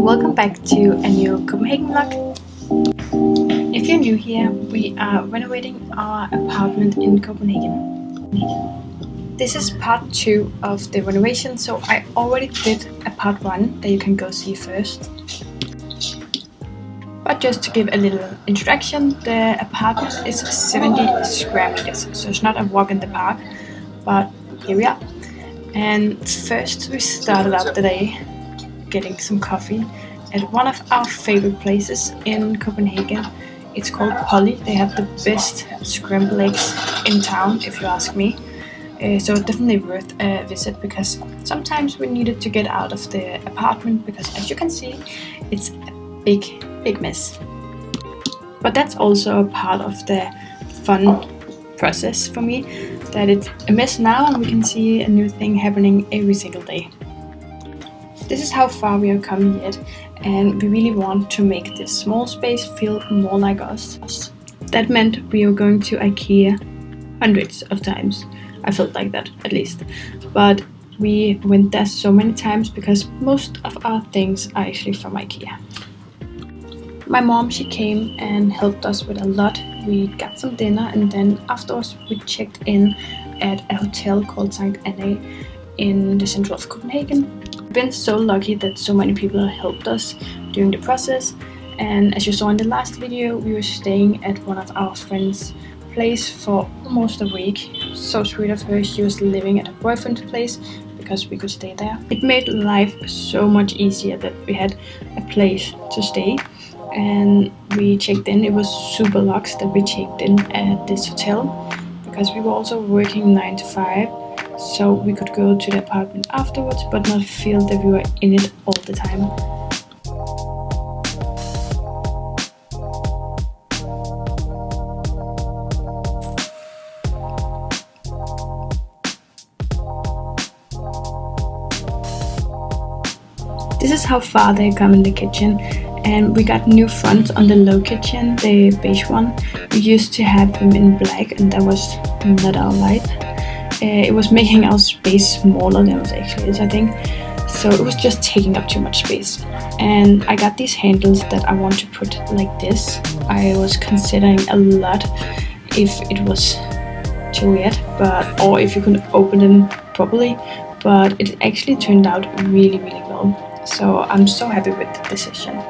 Welcome back to a new Copenhagen vlog. If you're new here, we are renovating our apartment in Copenhagen. This is part 2 of the renovation, so I already did a part 1 that you can go see first. But just to give a little introduction, the apartment is 70 square meters, so it's not a walk in the park, but here we are. And first we started out the day getting some coffee at one of our favorite places in Copenhagen. It's called Polly. They have the best scrambled eggs in town, if you ask me. So definitely worth a visit, because sometimes we needed to get out of the apartment because, as you can see, it's a big mess. But that's also a part of the fun process for me, that it's a mess now and we can see a new thing happening every single day. This is how far we are coming yet, and we really want to make this small space feel more like us. That meant we were going to IKEA hundreds of times. I felt like that, at least. But we went there so many times because most of our things are actually from IKEA. My mom, she came and helped us with a lot. We got some dinner, and then afterwards we checked in at a hotel called St. Anna in the center of Copenhagen. We've been so lucky that so many people helped us during the process, and as you saw in the last video, we were staying at one of our friends' place for almost a week. So sweet of her. She was living at her boyfriend's place because we could stay there. It made life so much easier that we had a place to stay, and we checked in. It was super luxe that we checked in at this hotel because we were also working 9 to 5. So we could go to the apartment afterwards, but not feel that we were in it all the time. This is how far they come in the kitchen, and we got new fronts on the low kitchen, the beige one. We used to have them in black, and that was not our light. It was making our space smaller than it actually is, I think. So it was just taking up too much space. And I got these handles that I want to put like this. I was considering a lot if it was too weird, or if you could open them properly. But it actually turned out really well. So I'm so happy with the decision.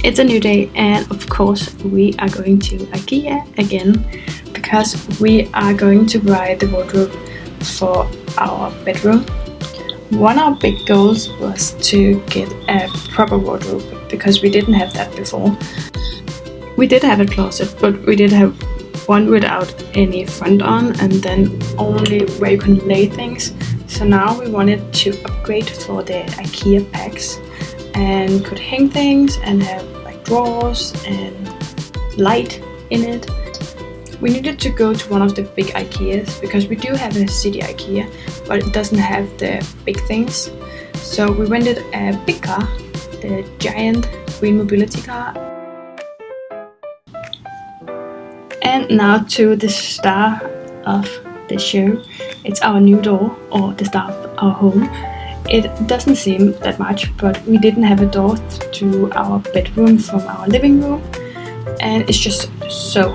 It's a new day, and of course we are going to IKEA again because we are going to buy the wardrobe for our bedroom. One of our big goals was to get a proper wardrobe because we didn't have that before. We did have a closet, but we did have one without any front on, and then only where you can lay things. So now we wanted to upgrade for the IKEA packs and could hang things and have like drawers and light in it. We needed to go to one of the big IKEAs because we do have a city IKEA, but it doesn't have the big things. So we rented a big car, the giant green mobility car. And now to the star of the show. It's our new door, or the star of our home. It doesn't seem that much, but we didn't have a door to our bedroom from our living room, and it's just so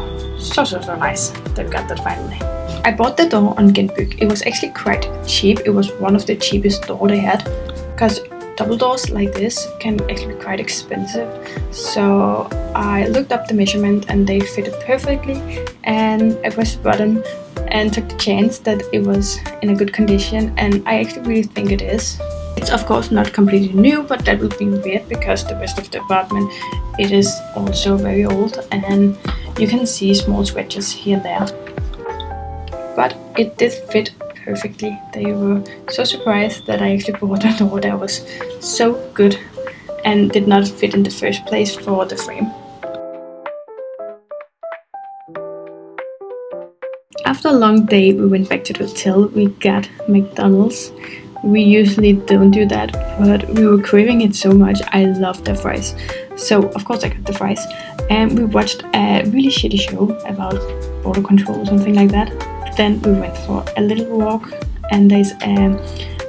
nice that we got that finally. I bought the door on Genbyg. It was actually quite cheap. It was one of the cheapest doors they had, because double doors like this can actually be quite expensive. So I looked up the measurement and they fitted perfectly, and I pressed the button and took the chance that it was in a good condition, and I actually really think it is. It's of course not completely new, but that would be weird because the rest of the apartment, it is also very old, and You can see small scratches here and there, but it did fit perfectly. They were so surprised that I actually bought a door that was so good and did not fit in the first place for the frame. After a long day, we went back to the hotel. We got McDonald's. We usually don't do that, but we were craving it so much. I love the fries. So, of course, I got the fries. And we watched a really shitty show about border control or something like that. Then we went for a little walk, and there's a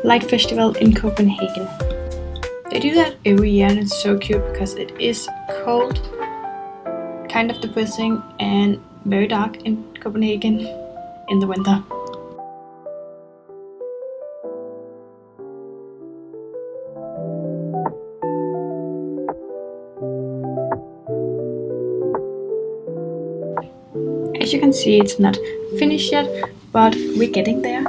light festival in Copenhagen. They do that every year, and it's so cute because it is cold, kind of depressing, and very dark in Copenhagen in the winter. As you can see, it's not finished yet, but we're getting there.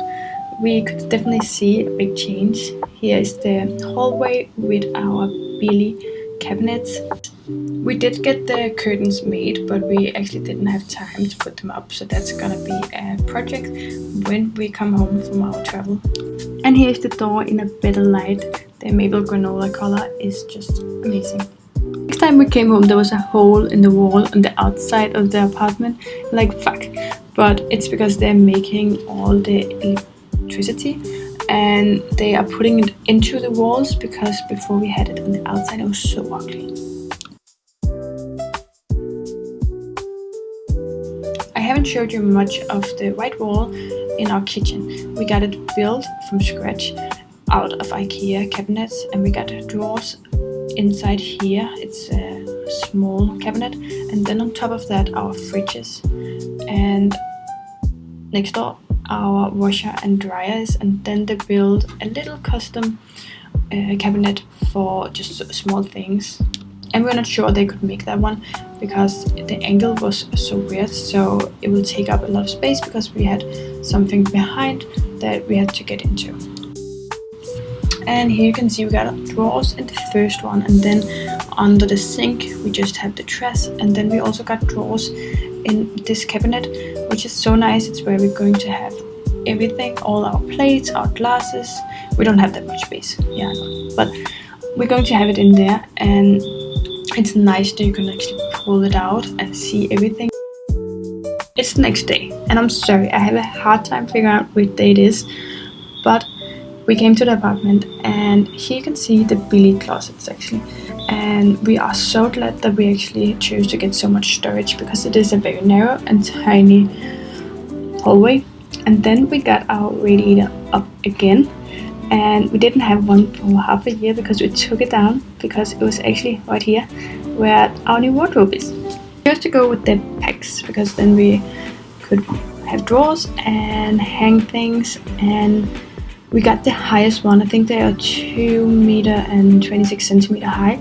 We could definitely see a big change. Here is the hallway with our Billy cabinets. We did get the curtains made, but we actually didn't have time to put them up, so that's gonna be a project when we come home from our travel. And here's the door in a better light. The maple granola color is just amazing. Next time we came home, there was a hole in the wall on the outside of the apartment. Like, fuck. But it's because they're making all the electricity and they are putting it into the walls, because before we had it on the outside, it was so ugly. I haven't showed you much of the white wall in our kitchen. We got it built from scratch out of IKEA cabinets, and we got drawers inside here. It's a small cabinet, and then on top of that our fridges, and next door our washer and dryers, and then they build a little custom cabinet for just small things. And we're not sure they could make that one because the angle was so weird, so it will take up a lot of space because we had something behind that we had to get into. And here you can see we got drawers in the first one, and then under the sink we just have the trash, and then we also got drawers in this cabinet, which is so nice. It's where we're going to have everything, all our plates, our glasses. We don't have that much space, yeah, but we're going to have it in there, and it's nice that you can actually pull it out and see everything. It's the next day, and I'm sorry, I have a hard time figuring out which day it is, but we came to the apartment, and here you can see the Billy closets actually. And we are so glad that we actually chose to get so much storage, because it is a very narrow and tiny hallway. And then we got our radiator up again, and we didn't have one for half a year because we took it down, because it was actually right here where our new wardrobe is. We chose to go with the pegs because then we could have drawers and hang things, and we got the highest one. I think they are 2 meter and 26 centimeter high,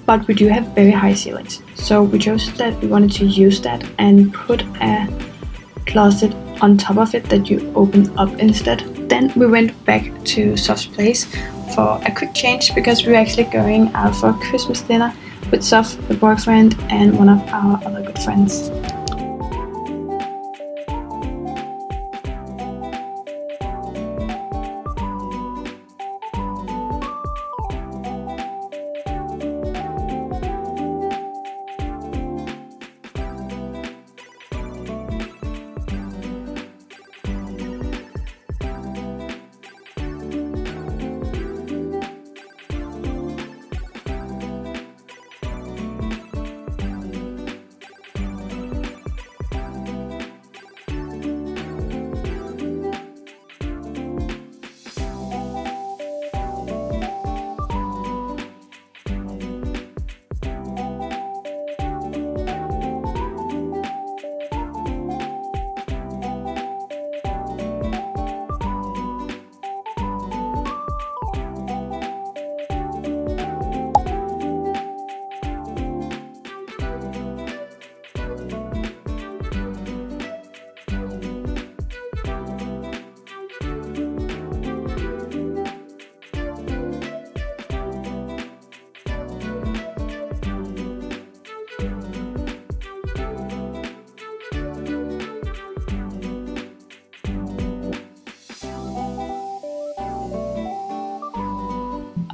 but we do have very high ceilings. So we chose that we wanted to use that and put a closet on top of it that you open up instead. Then we went back to Sof's place for a quick change, because we were actually going out for Christmas dinner with Sof, the boyfriend, and one of our other good friends.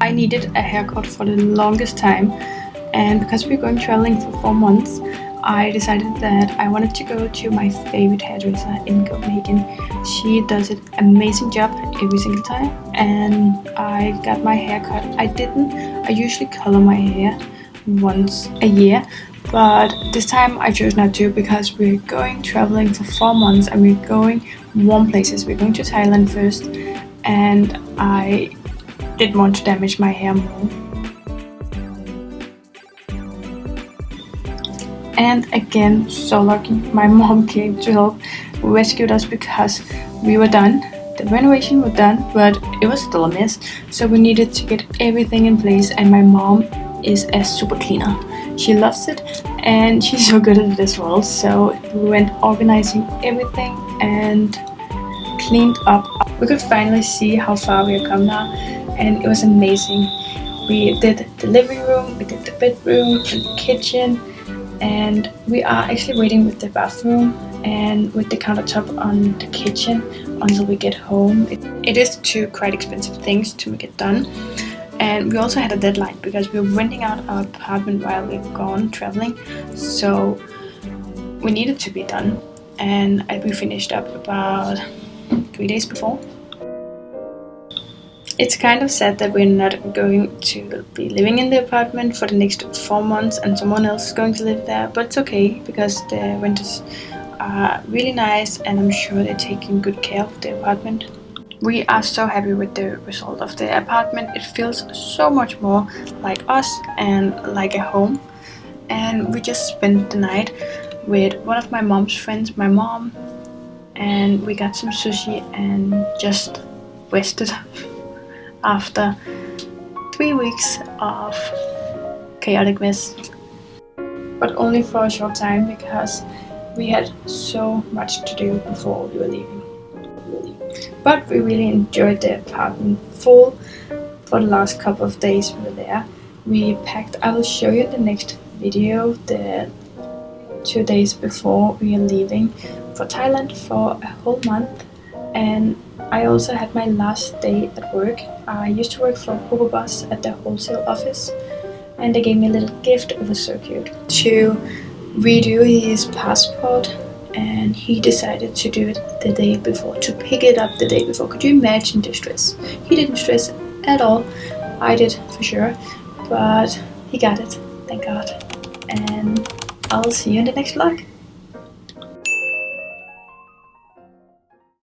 I needed a haircut for the longest time, and because we're going traveling for 4 months, I decided that I wanted to go to my favorite hairdresser in Copenhagen. She does an amazing job every single time, and I got my hair cut. I usually color my hair once a year, but this time I chose not to because we're going traveling for 4 months and we're going warm places. We're going to Thailand first, and I didn't want to damage my hair more. And again, so lucky, my mom came to help, rescued us because we were done. The renovation was done, but it was still a mess. So we needed to get everything in place, and my mom is a super cleaner. She loves it, and she's so good at it as well. So we went organizing everything and cleaned up. We could finally see how far we have come now, and it was amazing. We did the living room, we did the bedroom and the kitchen, and we are actually waiting with the bathroom and with the countertop on the kitchen until we get home. It is two quite expensive things to get done, and we also had a deadline because we were renting out our apartment while we were gone traveling, so we needed to be done, and we finished up about 3 days before. It's kind of sad that we're not going to be living in the apartment for the next 4 months and someone else is going to live there, but it's okay because the renters are really nice and I'm sure they're taking good care of the apartment. We are so happy with the result of the apartment. It feels so much more like us and like a home. And we just spent the night with one of my mom's friends, my mom, and we got some sushi and just rested after 3 weeks of chaotic mess. But only for a short time because we had so much to do before we were leaving. But we really enjoyed the apartment full for the last couple of days we were there. We packed, I will show you in the next video, the 2 days before we are leaving for Thailand for a whole month. And I also had my last day at work. I used to work for Hugo Boss at the wholesale office, and they gave me a little gift. It was so cute. To redo his passport, and he decided to do it the day before, to pick it up the day before. Could you imagine the stress? He didn't stress at all. I did for sure, but he got it, thank God. And I'll see you in the next vlog.